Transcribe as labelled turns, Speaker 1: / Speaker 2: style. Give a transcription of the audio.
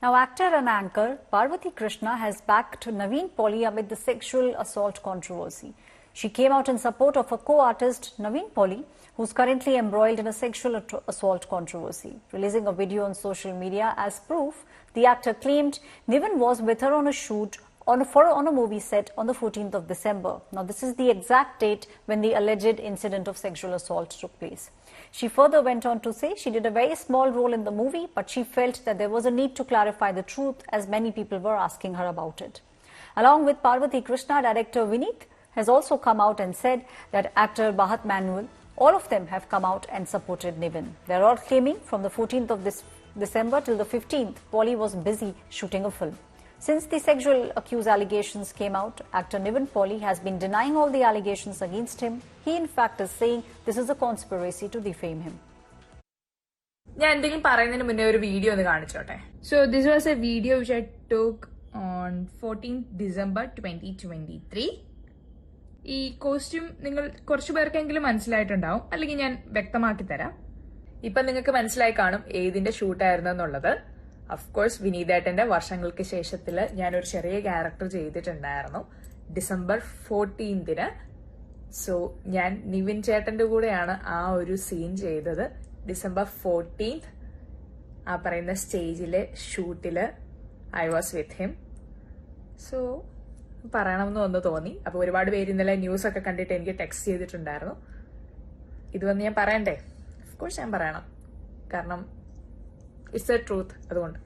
Speaker 1: Now, actor and anchor Parvati Krishna has backed Naveen Pauly amid the sexual assault controversy. She came out in support of her co-artist Naveen Pauly, who's currently embroiled in a sexual assault controversy. Releasing a video on social media as proof, the actor claimed Naveen was with her on a shoot on a movie set on the 14th of December. Now, this is the exact date when the alleged incident of sexual assault took place. She further went on to say she did a very small role in the movie, but she felt that there was a need to clarify the truth as many people were asking her about it. Along with Parvati Krishna, director Vineet has also come out and said that actor Bahat Manuel, all of them have come out and supported Naveen. They're all claiming from the 14th of this December till the 15th, Pauly was busy shooting a film. Since the sexual accuse allegations came out, actor Naveen Pauly has been denying all the allegations against him. He in fact is saying this is a conspiracy to defame him.
Speaker 2: So this was a video which I took on 14th December 2023. ഈ costume നിങ്ങൾ കുറച്ചു പേർക്കെങ്കിലും മനസ്സിലായിട്ടുണ്ടാവും, അല്ലെങ്കിൽ ഞാൻ വ്യക്തമാക്കി തരാം. ഇപ്പൊ നിങ്ങൾക്ക് മനസ്സിലായി കാണും ഏതിന്റെ ഷൂട്ടായിരുന്നു എന്നുള്ളത്. അഫ്കോഴ്സ് വിനീതേട്ടന്റെ വർഷങ്ങൾക്ക് ശേഷത്തില് ഞാനൊരു ചെറിയ ക്യാരക്ടർ ചെയ്തിട്ടുണ്ടായിരുന്നു ഡിസംബർ 14th. സോ ഞാൻ നിവിൻ ചേട്ടന്റെ കൂടെയാണ് ആ ഒരു സീൻ ചെയ്തത്. ഡിസംബർ 14th ആ പറയുന്ന സ്റ്റേജിലെ ഷൂട്ടില് I was with him. So പറയണമെന്ന് ഒന്ന് തോന്നി. അപ്പൊ ഒരുപാട് പേര് ഇന്നലെ ന്യൂസ് ഒക്കെ കണ്ടിട്ട് എനിക്ക് ടെക്സ്റ്റ് ചെയ്തിട്ടുണ്ടായിരുന്നു. ഇത് വന്ന് ഞാൻ പറയണ്ടേ? ഓഫ് കോഴ്സ് ഞാൻ പറയണം, കാരണം ഇറ്റ്സ് എ ട്രൂത്ത്. അതുകൊണ്ട്